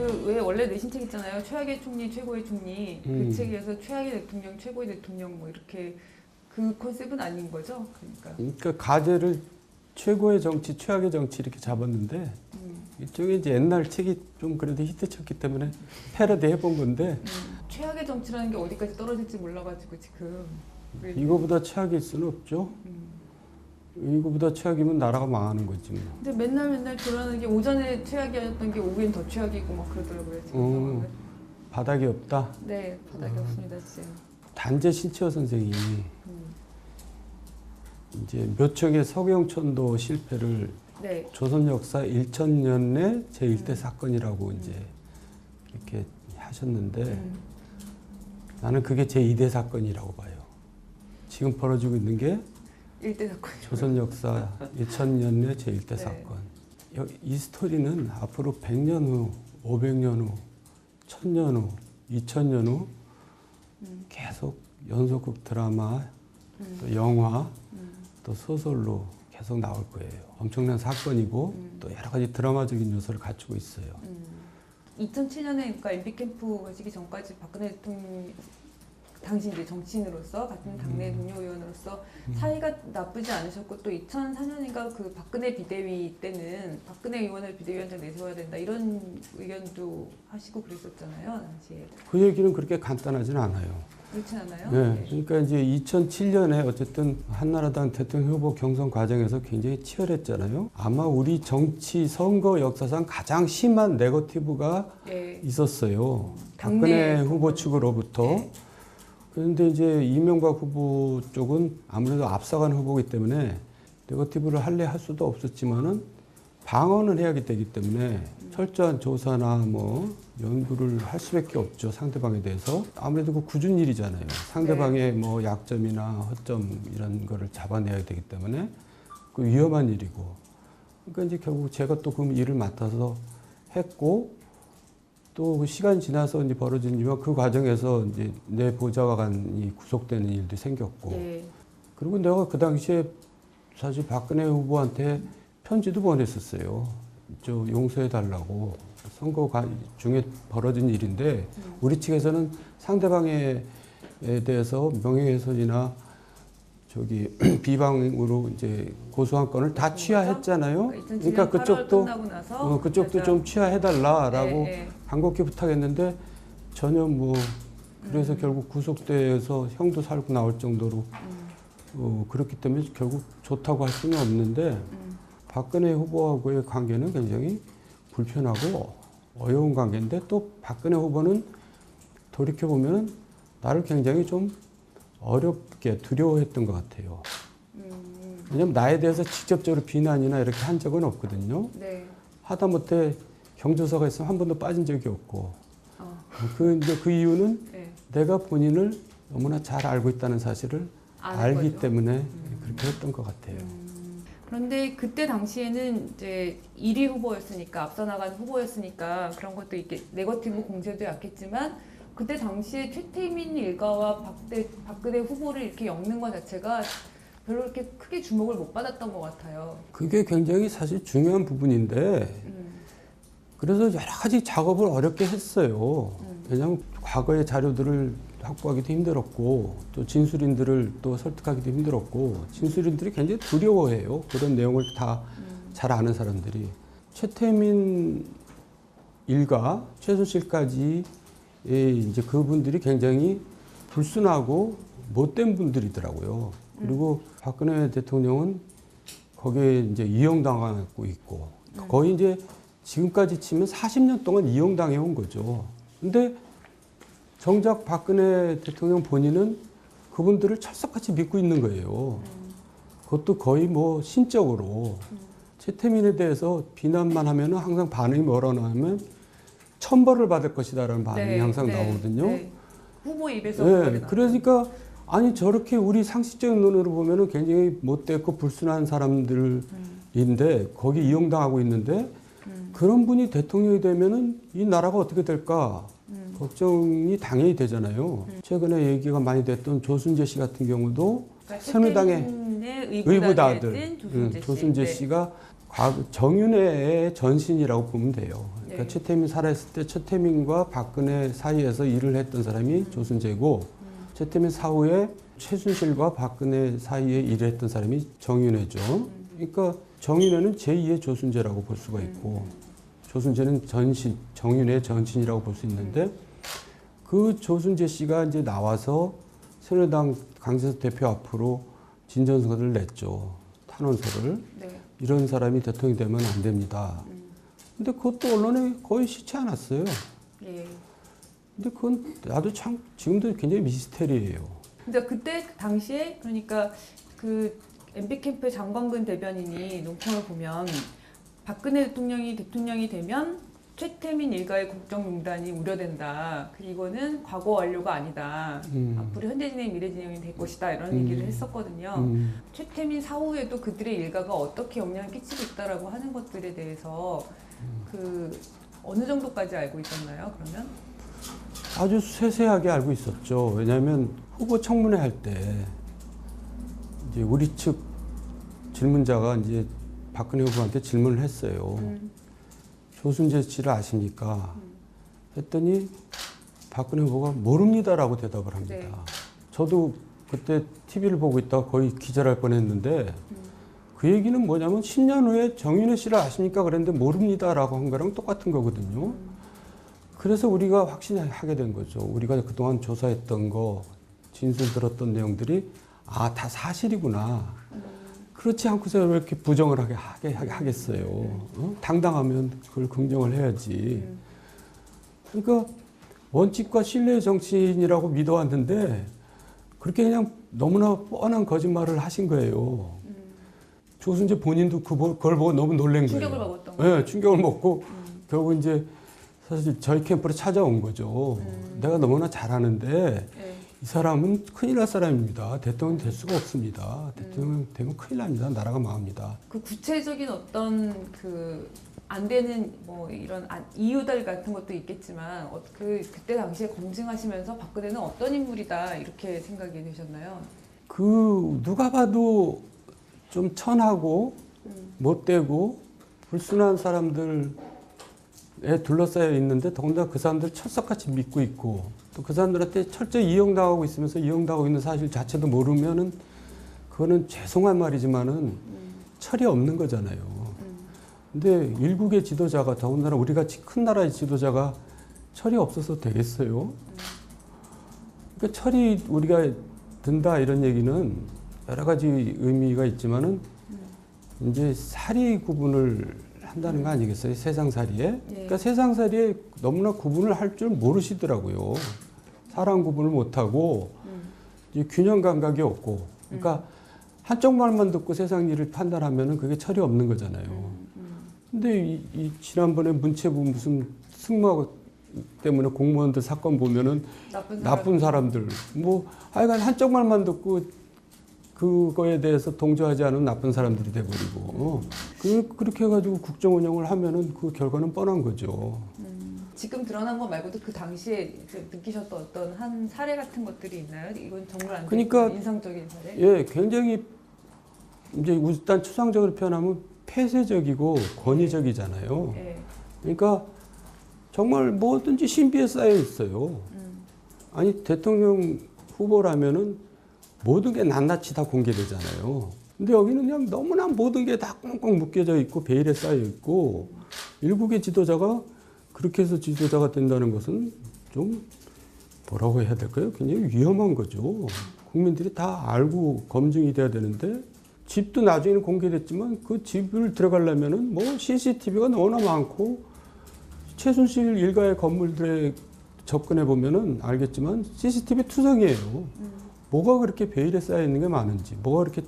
그 왜 원래 내신 책 있잖아요. 최악의 총리, 최고의 총리. 그 책에서 최악의 대통령, 최고의 대통령 뭐 이렇게 그 컨셉은 아닌 거죠. 그러니까 가제를 최고의 정치, 최악의 정치 이렇게 잡았는데 이쪽에 이제 옛날 책이 좀 그래도 히트쳤기 때문에 패러디 해본 건데 최악의 정치라는 게 어디까지 떨어질지 몰라가지고 지금 이거보다 최악일 수는 없죠. 이거보다 최악이면 나라가 망하는 거지 뭐. 근데 맨날 드러나는 게 오전에 최악이었던 게 오후엔 더 최악이고 막 그러더라고요. 지금 바닥이 없다. 네, 바닥이 없습니다 지금. 단재 신채호 선생이 이제 몇 척의 서경천도 실패를 네. 조선 역사 1000년의 제1대 사건이라고 이제 이렇게 하셨는데 나는 그게 제2대 사건이라고 봐요. 지금 벌어지고 있는 게 1대 사건. 조선 역사 2000년의 제1대 네. 사건. 이 스토리는 앞으로 100년 후, 500년 후, 1000년 후, 2000년 후 계속 연속극 드라마, 또 영화, 또 소설로 계속 나올 거예요. 엄청난 사건이고 또 여러 가지 드라마적인 요소를 갖추고 있어요. 2007년에 그러니까 MB 캠프 가시기 전까지 박근혜 대통령 당시 이제 정치인으로서 같은 당내 동료 의원으로서 사이가 나쁘지 않으셨고 또 2004년인가 그 박근혜 비대위 때는 박근혜 의원을 비대위원장 내세워야 된다 이런 의견도 하시고 그랬었잖아요 당시에. 그 얘기는 그렇게 간단하진 않아요. 그렇진 않아요? 네, 그러니까 이제 2007년에 어쨌든 한나라당 대통령 후보 경선 과정에서 굉장히 치열했잖아요. 아마 우리 정치 선거 역사상 가장 심한 네거티브가 네. 있었어요. 박근혜 후보 측으로부터. 네. 그런데 이제 이명박 후보 쪽은 아무래도 앞서간 후보이기 때문에 네거티브를 할 수도 없었지만은 방어는 해야 되기 때문에 철저한 조사나 뭐 연구를 할 수밖에 없죠. 상대방에 대해서. 아무래도 그 굳은 일이잖아요. 상대방의 뭐 약점이나 허점 이런 거를 잡아내야 되기 때문에 그 위험한 일이고. 그러니까 이제 결국 제가 또 그 일을 맡아서 했고 또 시간이 지나서 이제 벌어진 일과 그 과정에서 이제 내 보좌관이 구속되는 일도 생겼고. 네. 그리고 내가 그 당시에 사실 박근혜 후보한테 편지도 보냈었어요. 저 용서해 달라고. 선거 중에 벌어진 일인데 우리 측에서는 상대방에 대해서 명예훼손이나 저기 비방으로 이제 고소한 건을 다 취하했잖아요. 그러니까 그쪽도 좀 취하해 달라라고 네. 간곡히 부탁했는데 전혀 뭐 그래서 결국 구속돼서 형도 살고 나올 정도로 그렇기 때문에 결국 좋다고 할 수는 없는데 박근혜 후보하고의 관계는 굉장히 불편하고 어려운 관계인데 또 박근혜 후보는 돌이켜보면 나를 굉장히 좀 어렵게 두려워했던 것 같아요. 왜냐면 나에 대해서 직접적으로 비난이나 이렇게 한 적은 없거든요. 네. 하다못해 경조사가 있으면 한 번도 빠진 적이 없고. 그 이유는 네. 내가 본인을 너무나 잘 알고 있다는 사실을 알기 거죠. 때문에 그렇게 했던 것 같아요. 그런데 그때 당시에는 이제 1위 후보였으니까 앞서 나간 후보였으니까 그런 것도 이렇게 네거티브 공세도 약했지만 그때 당시에 최태민 일가와 박근혜 후보를 이렇게 엮는 것 자체가 별로 이렇게 크게 주목을 못 받았던 것 같아요. 그게 굉장히 사실 중요한 부분인데 그래서 여러 가지 작업을 어렵게 했어요. 왜냐하면 과거의 자료들을 확보하기도 힘들었고 또 진술인들을 또 설득하기도 힘들었고 진술인들이 굉장히 두려워해요. 그런 내용을 다 잘 아는 사람들이. 최태민 일가, 최순실까지 이제 그분들이 굉장히 불순하고 못된 분들이더라고요. 그리고 박근혜 대통령은 거기에 이제 이용당하고 있고 거의 이제 지금까지 치면 40년 동안 이용당해 온 거죠. 근데 정작 박근혜 대통령 본인은 그분들을 철석같이 믿고 있는 거예요. 그것도 거의 뭐 신적으로. 최태민에 대해서 비난만 하면 항상 반응이 뭐라고 하면 천벌을 받을 것이다라는 반응이 항상 나오거든요. 네. 후보 입에서 네, 그러니까 아니 저렇게 우리 상식적인 눈으로 보면은 굉장히 못됐고 불순한 사람들인데 거기 이용당하고 있는데 그런 분이 대통령이 되면은 이 나라가 어떻게 될까 걱정이 당연히 되잖아요. 최근에 얘기가 많이 됐던 조순재 씨 같은 경우도 그러니까 새누리당의 의붓 아들 조순재 씨가 정윤회의 전신이라고 보면 돼요. 그러니까 네. 최태민이 살아있을 때 최태민과 박근혜 사이에서 일을 했던 사람이 조순재고 최태민 사후에 최순실과 박근혜 사이에 일을 했던 사람이 정윤회죠. 그러니까 정윤회는 제2의 조순재라고 볼 수가 있고 조순재는 전신, 정윤회의 전신이라고 볼 수 있는데 그 조순재 씨가 이제 나와서 새누리당 강재석 대표 앞으로 진전서를 냈죠. 탄원서를. 네. 이런 사람이 대통령이 되면 안 됩니다. 근데 그것도 언론에 거의 싣지 않았어요. 예. 근데 그건 나도 참 지금도 굉장히 미스테리예요. 근데 그때 당시에 그러니까 그 MB 캠프 장광근 대변인이 논평을 보면 박근혜 대통령이 되면 최태민 일가의 국정농단이 우려된다. 그리고는 과거 완료가 아니다. 앞으로 현대진영 미래진영이 될 것이다. 이런 얘기를 했었거든요. 최태민 사후에도 그들의 일가가 어떻게 영향을 끼치고 있다라고 하는 것들에 대해서 그 어느 정도까지 알고 있었나요? 그러면? 아주 세세하게 알고 있었죠. 왜냐하면 후보 청문회 할 때 이제 우리 측 질문자가 이제 박근혜 후보한테 질문을 했어요. 조순재 씨를 아십니까? 했더니 박근혜 후보가 모릅니다라고 대답을 합니다. 네. 저도 그때 TV를 보고 있다가 거의 기절할 뻔했는데 그 얘기는 뭐냐면 10년 후에 정윤회 씨를 아십니까? 그랬는데 모릅니다라고 한 거랑 똑같은 거거든요. 그래서 우리가 확신하게 된 거죠. 우리가 그동안 조사했던 거, 진술 들었던 내용들이 아, 다 사실이구나. 그렇지 않고서 왜 이렇게 부정을 하겠어요. 어? 당당하면 그걸 긍정을 해야지. 그러니까 원칙과 신뢰의 정치인이라고 믿어왔는데 그렇게 그냥 너무나 뻔한 거짓말을 하신 거예요. 조순재 본인도 그걸 보고 너무 놀란 거예요. 충격을 먹었던 거예요. 네, 충격을 먹고 결국 이제 사실 저희 캠프로 찾아온 거죠. 내가 너무나 잘하는데 네. 이 사람은 큰일 날 사람입니다. 대통령 될 수가 없습니다. 대통령 되면 큰일 납니다. 나라가 망합니다. 그 구체적인 어떤 그 안 되는 뭐 이런 이유들 같은 것도 있겠지만 그때 당시에 검증하시면서 박근혜는 어떤 인물이다 이렇게 생각이 되셨나요? 그 누가 봐도 좀 천하고 못되고 불순한 사람들에 둘러싸여 있는데 더군다나 그 사람들 철석같이 믿고 있고 또 그 사람들한테 철저히 이용당하고 있으면서 이용당하고 있는 사실 자체도 모르면은 그거는 죄송한 말이지만은 철이 없는 거잖아요. 근데 일국의 지도자가 더군다나 우리 같이 큰 나라의 지도자가 철이 없어서 되겠어요? 그러니까 철이 우리가 든다 이런 얘기는 여러 가지 의미가 있지만은 이제 사리 구분을 한다는 거 아니겠어요? 세상살이에. 그러니까 세상살이에 너무나 구분을 할 줄 모르시더라고요. 사람 구분을 못하고 이제 균형 감각이 없고. 그러니까 한쪽 말만 듣고 세상 일을 판단하면은 그게 철이 없는 거잖아요. 근데 지난번에 문체부 무슨 승마 때문에 공무원들 사건 보면은 나쁜 사람들 뭐 하여간 한쪽 말만 듣고 그거에 대해서 동조하지 않은 나쁜 사람들이 돼버리고 그렇게 해가지고 국정 운영을 하면은 그 결과는 뻔한 거죠. 지금 드러난 거 말고도 그 당시에 느끼셨던 어떤 한 사례 같은 것들이 있나요? 이건 정말 안 그러니까 인상적인 사례? 예, 굉장히 이제 일단 추상적으로 표현하면 폐쇄적이고 권위적이잖아요. 예. 그러니까 정말 뭐든지 신비에 쌓여 있어요. 아니 대통령 후보라면은 모든 게 낱낱이 다 공개되잖아요. 근데 여기는 그냥 너무나 모든 게 다 꽁꽁 묶여져 있고 베일에 쌓여 있고 일국의 지도자가 그렇게 해서 지도자가 된다는 것은 좀 뭐라고 해야 될까요? 굉장히 위험한 거죠. 국민들이 다 알고 검증이 돼야 되는데 집도 나중에는 공개됐지만 그 집을 들어가려면은 뭐 CCTV가 너무나 많고 최순실 일가의 건물들에 접근해 보면은 알겠지만 CCTV 투성이에요. 뭐가 그렇게 베일에 쌓여 있는 게 많은지, 뭐가 그렇게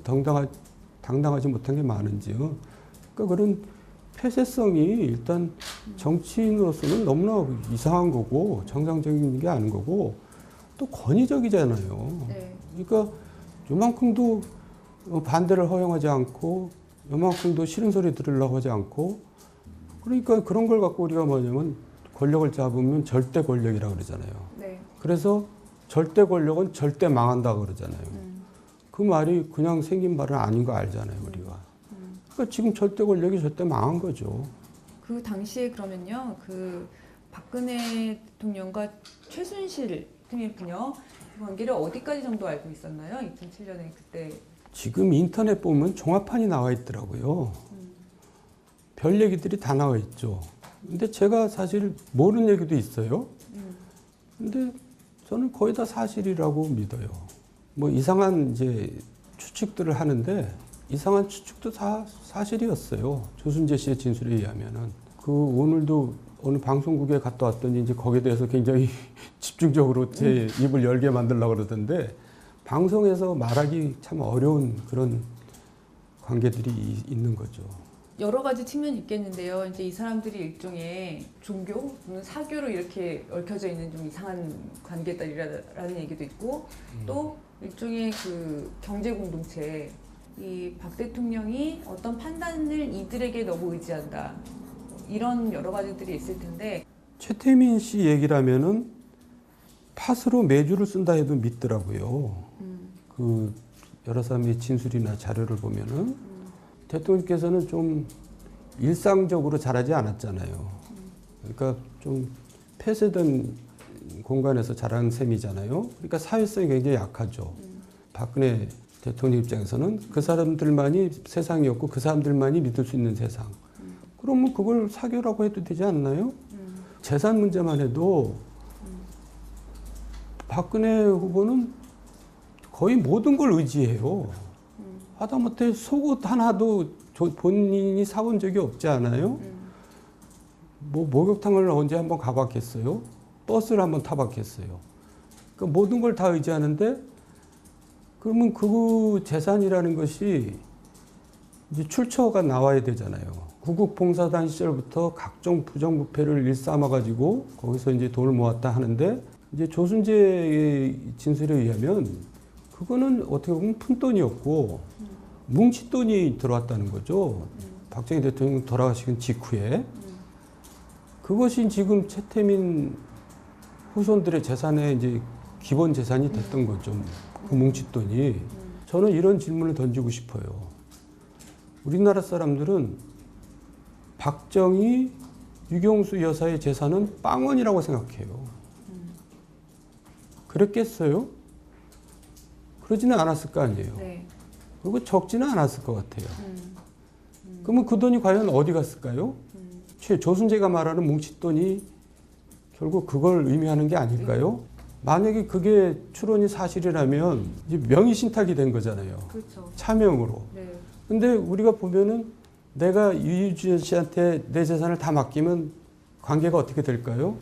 당당하지 못한 게 많은지. 그러니까 그런 폐쇄성이 일단 정치인으로서는 너무나 이상한 거고 정상적인 게 아닌 거고 또 권위적이잖아요. 네. 그러니까 요만큼도 반대를 허용하지 않고 요만큼도 싫은 소리 들으려고 하지 않고 그러니까 그런 걸 갖고 우리가 뭐냐면 권력을 잡으면 절대 권력이라고 그러잖아요. 네. 그래서 절대 권력은 절대 망한다고 그러잖아요. 그 말이 그냥 생긴 말은 아닌 거 알잖아요, 우리가. 그러니까 지금 절대 권력이 절대 망한 거죠. 그 당시에 그러면요, 그 박근혜 대통령과 최순실 대통령요, 그 관계를 어디까지 정도 알고 있었나요? 2007년에 그때. 지금 인터넷 보면 종합판이 나와 있더라고요. 별 얘기들이 다 나와 있죠. 근데 제가 사실 모르는 얘기도 있어요. 근데 저는 거의 다 사실이라고 믿어요. 뭐 이상한 이제 추측들을 하는데 이상한 추측도 다 사실이었어요. 조순재 씨의 진술에 의하면은. 그 오늘도 어느 방송국에 갔다 왔더니 이제 거기에 대해서 굉장히 집중적으로 제 입을 열게 만들려고 그러던데 방송에서 말하기 참 어려운 그런 관계들이 있는 거죠. 여러 가지 측면이 있겠는데요. 이제 이 사람들이 일종의 종교 또는 사교로 이렇게 얽혀져 있는 좀 이상한 관계들이라는 얘기도 있고, 또 일종의 그 경제 공동체, 이 박 대통령이 어떤 판단을 이들에게 너무 의지한다, 이런 여러 가지들이 있을 텐데. 최태민 씨 얘기라면은 팥으로 메주를 쓴다 해도 믿더라고요. 그 여러 사람의 진술이나 자료를 보면은 대통령께서는 좀 일상적으로 자라지 않았잖아요. 그러니까 좀 폐쇄된 공간에서 자란 셈이잖아요. 그러니까 사회성이 굉장히 약하죠. 박근혜 대통령 입장에서는 그 사람들만이 세상이었고 그 사람들만이 믿을 수 있는 세상. 그러면 그걸 사교라고 해도 되지 않나요? 재산 문제만 해도 박근혜 후보는 거의 모든 걸 의지해요. 하다못해 속옷 하나도 본인이 사본 적이 없지 않아요? 뭐 목욕탕을 언제 한번 가봤겠어요? 버스를 한번 타봤겠어요? 그러니까 모든 걸 다 의지하는데, 그러면 그 재산이라는 것이 이제 출처가 나와야 되잖아요. 구국봉사단 시절부터 각종 부정부패를 일삼아가지고 거기서 이제 돈을 모았다 하는데, 이제 조순재의 진술에 의하면 그거는 어떻게 보면 푼돈이었고 뭉칫돈이 들어왔다는 거죠. 박정희 대통령 돌아가신 직후에. 그것이 지금 최태민 후손들의 재산의 이제 기본 재산이 됐던 거죠. 그 뭉칫돈이. 저는 이런 질문을 던지고 싶어요. 우리나라 사람들은 박정희, 유경수 여사의 재산은 빵원이라고 생각해요. 그랬겠어요? 그러지는 않았을 거 아니에요. 네. 그리고 적지는 않았을 것 같아요. 그러면 그 돈이 과연 어디 갔을까요? 조순재가 말하는 뭉칫돈이 결국 그걸 의미하는 게 아닐까요? 만약에 그게 추론이 사실이라면 이제 명의신탁이 된 거잖아요. 그렇죠. 차명으로. 네. 근데 우리가 보면은 내가 유유진 씨한테 내 재산을 다 맡기면 관계가 어떻게 될까요?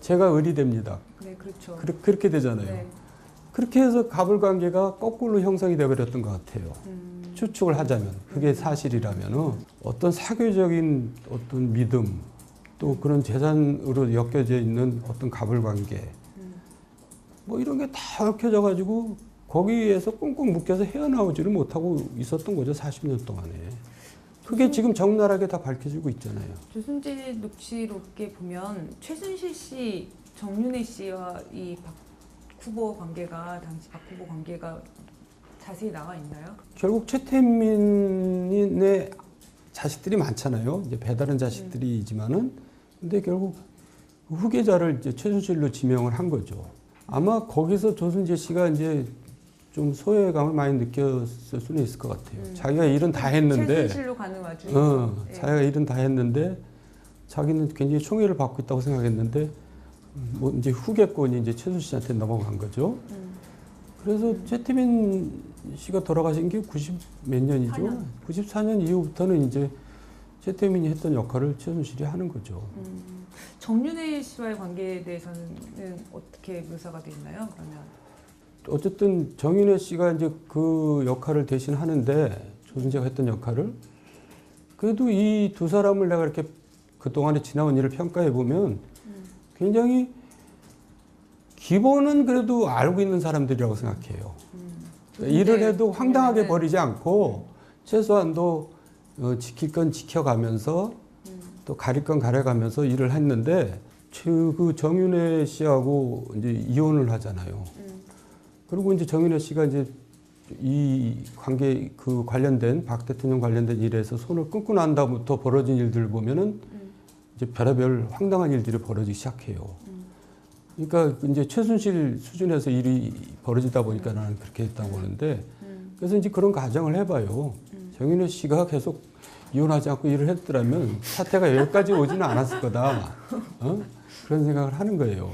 제가 의리됩니다. 네, 그렇죠. 그렇게 되잖아요. 네. 그렇게 해서 갑을 관계가 거꾸로 형성이 되어버렸던 것 같아요. 추측을 하자면, 그게 사실이라면 어떤 사교적인 어떤 믿음, 또 그런 재산으로 엮여져 있는 어떤 갑을 관계, 뭐 이런 게 다 얽혀져 가지고 거기에서 꽁꽁 묶여서 헤어나오지를 못하고 있었던 거죠, 40년 동안에. 그게 지금 적나라하게 다 밝혀지고 있잖아요. 조순재 녹취록에 보면 최순실 씨, 정윤회 씨와 이 박 후보 관계가, 당시 박 후보 관계가 자세히 나와 있나요? 결국 최태민의 자식들이 많잖아요. 이제 배다른 자식들이지만은, 근데 결국 후계자를 이제 최순실로 지명을 한 거죠. 아마 거기서 조순재 씨가 이제 좀 소외감을 많이 느꼈을 수는 있을 것 같아요. 자기가 일은 다 했는데, 최순실로 가는 와중에 네. 자기가 일은 다 했는데, 자기는 굉장히 총애를 받고 있다고 생각했는데, 뭐 이제 후계권이 이제 최순실 씨한테 넘어간 거죠. 그래서 최태민 씨가 돌아가신 게 90 몇 년이죠. 4년. 94년 이후부터는 이제 최태민이 했던 역할을 최순실이 하는 거죠. 정윤회 씨와의 관계에 대해서는 어떻게 묘사가 돼 있나요? 그러면 어쨌든 정윤회 씨가 이제 그 역할을 대신 하는데, 조순재가 했던 역할을, 그래도 이 두 사람을 내가 이렇게 그동안에 지나온 일을 평가해 보면 굉장히 기본은 그래도 알고 있는 사람들이라고 생각해요. 일을 해도 황당하게 버리지 않고 최소한도 지킬 건 지켜가면서 또 가릴 건 가려가면서 일을 했는데, 그 정윤회 씨하고 이제 이혼을 하잖아요. 그리고 이제 정윤회 씨가 이제 이 관계 그 관련된 박 대통령 관련된 일에서 손을 끊고 난 다음부터 벌어진 일들을 보면은 이제 별의별 황당한 일들이 벌어지기 시작해요. 그러니까 이제 최순실 수준에서 일이 벌어지다 보니까 나는 그렇게 했다고 보는데 그래서 이제 그런 가정을 해봐요. 정윤회 씨가 계속 이혼하지 않고 일을 했더라면 사태가 여기까지 오지는 않았을 거다. 어? 그런 생각을 하는 거예요.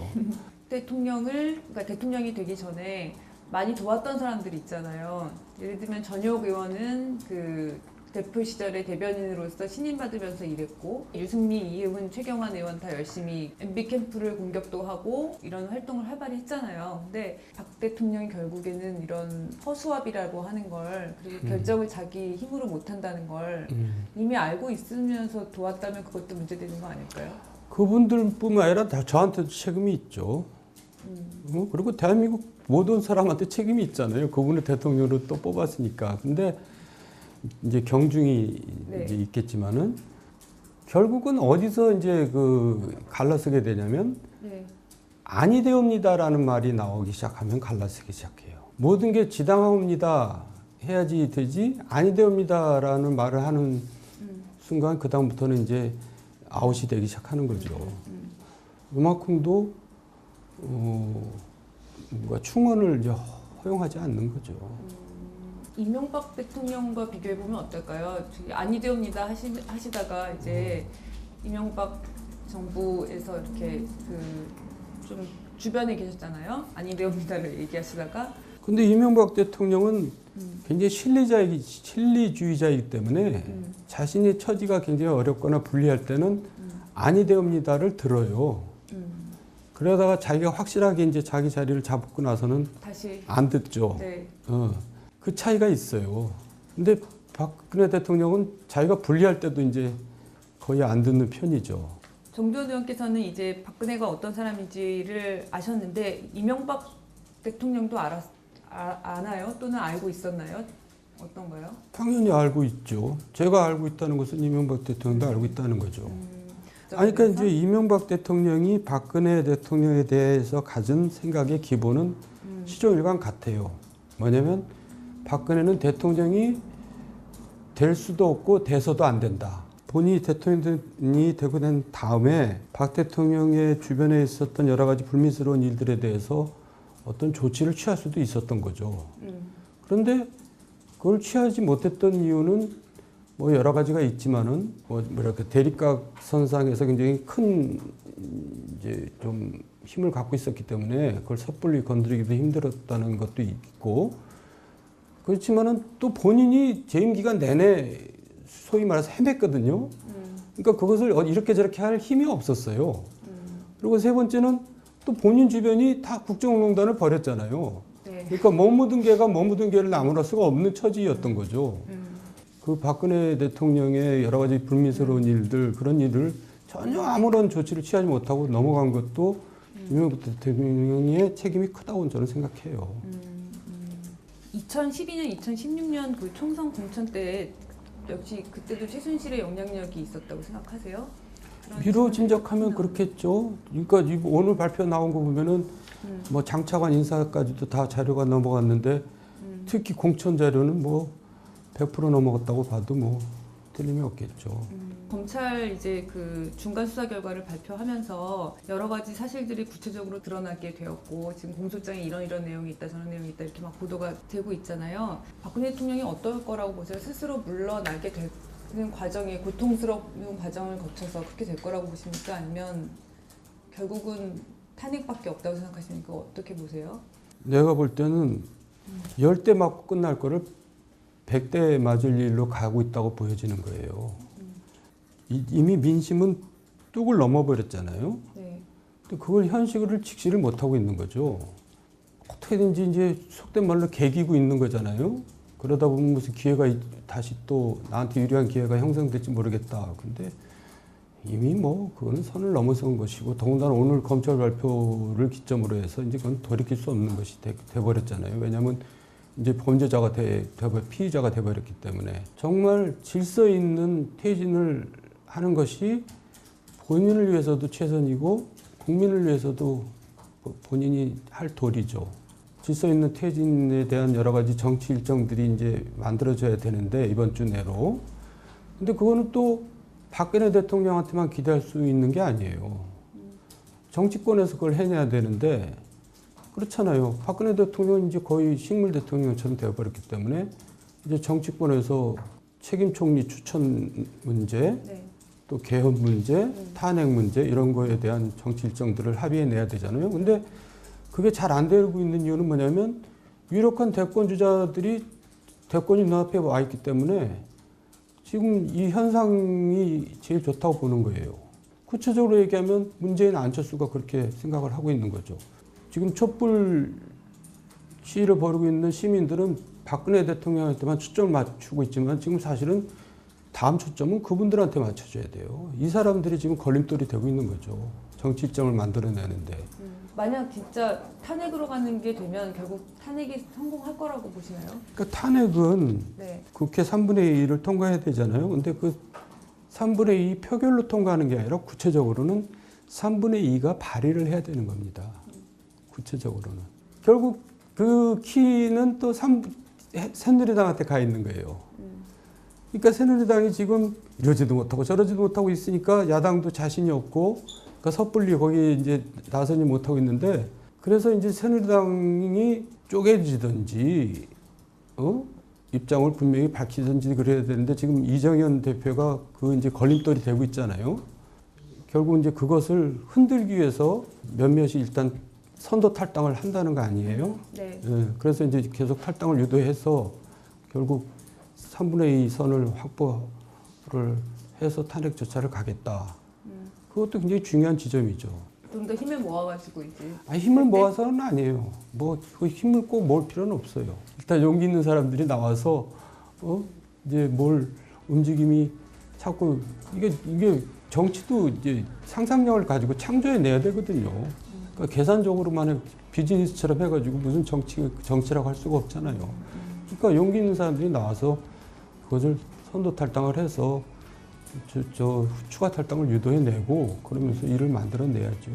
그러니까 대통령이 되기 전에 많이 도왔던 사람들이 있잖아요. 예를 들면 전효 의원은 그 대표 시절에 대변인으로서 신임받으면서 일했고, 유승민, 이혜훈, 최경환 의원 다 열심히 MB 캠프를 공격도 하고 이런 활동을 활발히 했잖아요. 근데 박 대통령이 결국에는 이런 허수아비라고 하는 걸, 그리고 결정을 자기 힘으로 못한다는 걸 이미 알고 있으면서 도왔다면 그것도 문제되는 거 아닐까요? 그분들뿐만 아니라 다 저한테도 책임이 있죠. 그리고 대한민국 모든 사람한테 책임이 있잖아요. 그분을 대통령으로 또 뽑았으니까. 근데 이제 경중이 네. 이제 있겠지만은 결국은 어디서 이제 그 갈라서게 되냐면 네. 아니 되옵니다라는 말이 나오기 시작하면 갈라서기 시작해요. 모든 게 지당하옵니다 해야지 되지 아니 되옵니다라는 말을 하는 순간 그 다음부터는 이제 아웃이 되기 시작하는 거죠. 그만큼도 뭔가 충원을 이제 허용하지 않는 거죠. 이명박 대통령과 비교해 보면 어떨까요? 아니 되옵니다 하시다가 이제 이명박 정부에서 이렇게 그 좀 주변에 계셨잖아요. 아니 되옵니다를 얘기하시다가. 근데 이명박 대통령은 굉장히 실리주의자이기 때문에 자신의 처지가 굉장히 어렵거나 불리할 때는 아니 되옵니다를 들어요. 그러다가 자기가 확실하게 이제 자기 자리를 잡고 나서는 다시 안 듣죠. 네. 그 차이가 있어요. 근데 박근혜 대통령은 자기가 불리할 때도 이제 거의 안 듣는 편이죠. 정두원 의원께서는 이제 박근혜가 어떤 사람인지를 아셨는데 이명박 대통령도 아나요? 또는 알고 있었나요? 어떤가요? 당연히 알고 있죠. 제가 알고 있다는 것은 이명박 대통령도 알고 있다는 거죠. 아니, 그러니까 이제 이명박 대통령이 박근혜 대통령에 대해서 가진 생각의 기본은 시종일관 같아요. 뭐냐면 박근혜는 대통령이 될 수도 없고 돼서도 안 된다. 본인이 대통령이 되고 난 다음에 박 대통령의 주변에 있었던 여러 가지 불미스러운 일들에 대해서 어떤 조치를 취할 수도 있었던 거죠. 그런데 그걸 취하지 못했던 이유는 뭐 여러 가지가 있지만은 뭐랄까 대립각 선상에서 굉장히 큰 이제 좀 힘을 갖고 있었기 때문에 그걸 섣불리 건드리기도 힘들었다는 것도 있고, 그렇지만은 또 본인이 재임 기간 내내 소위 말해서 헤맸거든요. 그러니까 그것을 이렇게 저렇게 할 힘이 없었어요. 그리고 세 번째는 또 본인 주변이 다 국정농단을 벌였잖아요. 네. 그러니까 못 묻은 개가 못 묻은 개를 나무랄 수가 없는 처지였던 거죠. 그 박근혜 대통령의 여러 가지 불미스러운 일들, 그런 일을 전혀 아무런 조치를 취하지 못하고 넘어간 것도 이명박 대통령의 책임이 크다고 저는 생각해요. 2012년, 2016년 그 총선 공천 때 역시 그때도 최순실의 영향력이 있었다고 생각하세요? 미뤄 짐작하면 그렇겠죠. 그러니까 오늘 발표 나온 거 보면은 뭐 장차관 인사까지도 다 자료가 넘어갔는데 특히 공천 자료는 뭐 100% 넘어갔다고 봐도 뭐 틀림이 없겠죠. 검찰 이제 그 중간 수사 결과를 발표하면서 여러 가지 사실들이 구체적으로 드러나게 되었고, 지금 공소장에 이런 내용이 있다, 저런 내용이 있다 이렇게 막 보도가 되고 있잖아요. 박근혜 대통령이 어떨 거라고 보세요? 스스로 물러나게 되는 과정에 고통스러운 과정을 거쳐서 그렇게 될 거라고 보십니까? 아니면 결국은 탄핵밖에 없다고 생각하십니까? 어떻게 보세요? 내가 볼 때는 10대 맞고 끝날 거를 100대 맞을 일로 가고 있다고 보여지는 거예요. 이미 민심은 뚝을 넘어버렸잖아요. 네. 근데 그걸 현실을 직시를 못하고 있는 거죠. 어떻게든지 이제 속된 말로 개기고 있는 거잖아요. 그러다 보면 무슨 기회가 다시 또 나한테 유리한 기회가 형성될지 모르겠다. 근데 이미 뭐 그거는 선을 넘어선 것이고, 더군다나 오늘 검찰 발표를 기점으로 해서 이제 그건 돌이킬 수 없는 것이 돼버렸잖아요. 왜냐하면 이제 범죄자가 피의자가 돼버렸기 때문에 정말 질서 있는 퇴진을 하는 것이 본인을 위해서도 최선이고 국민을 위해서도 본인이 할 도리죠. 질서 있는 퇴진에 대한 여러 가지 정치 일정들이 이제 만들어져야 되는데 이번 주 내로. 근데 그거는 또 박근혜 대통령한테만 기대할 수 있는 게 아니에요. 정치권에서 그걸 해내야 되는데 그렇잖아요. 박근혜 대통령은 이제 거의 식물 대통령처럼 되어버렸기 때문에 이제 정치권에서 책임 총리 추천 문제, 네. 또 개헌 문제, 탄핵 문제 이런 거에 대한 정치 일정들을 합의해 내야 되잖아요. 근데 그게 잘 안 되고 있는 이유는 뭐냐면 유력한 대권 주자들이 대권이 눈앞에 와 있기 때문에 지금 이 현상이 제일 좋다고 보는 거예요. 구체적으로 얘기하면 문재인 안철수가 그렇게 생각을 하고 있는 거죠. 지금 촛불 시위를 벌이고 있는 시민들은 박근혜 대통령한테만 초점을 맞추고 있지만 지금 사실은 다음 초점은 그분들한테 맞춰줘야 돼요. 이 사람들이 지금 걸림돌이 되고 있는 거죠. 정치 일정을 만들어내는데. 만약 진짜 탄핵으로 가는 게 되면 결국 탄핵이 성공할 거라고 보시나요? 그러니까 탄핵은 네. 국회 3분의 2를 통과해야 되잖아요. 근데 그 3분의 2 표결로 통과하는 게 아니라 구체적으로는 3분의 2가 발의를 해야 되는 겁니다. 구체적으로는. 결국 그 키는 또 새누리당한테 가 있는 거예요. 그러니까 새누리당이 지금 이러지도 못하고 저러지도 못하고 있으니까 야당도 자신이 없고 그러니까 섣불리 거기 이제 나서지 못하고 있는데 그래서 이제 새누리당이 쪼개지든지 입장을 분명히 밝히든지 그래야 되는데 지금 이정현 대표가 그 이제 걸림돌이 되고 있잖아요. 결국 이제 그것을 흔들기 위해서 몇몇이 일단 선도 탈당을 한다는 거 아니에요? 네. 예, 그래서 이제 계속 탈당을 유도해서 결국 3분의 2 선을 확보를 해서 탄핵 절차를 가겠다. 그것도 굉장히 중요한 지점이죠. 좀 더 힘을 모아가지고 이제. 아니, 힘을 모아서는 아니에요. 뭐 그 힘을 꼭 모을 필요는 없어요. 일단 용기 있는 사람들이 나와서 이제 뭘 움직임이 자꾸 이게 정치도 이제 상상력을 가지고 창조해 내야 되거든요. 그러니까 계산적으로만 비즈니스처럼 해가지고 무슨 정치라고 할 수가 없잖아요. 그러니까 용기 있는 사람들이 나와서 그것을 선도 탈당을 해서 추가 탈당을 유도해내고 그러면서 일을 만들어내야죠.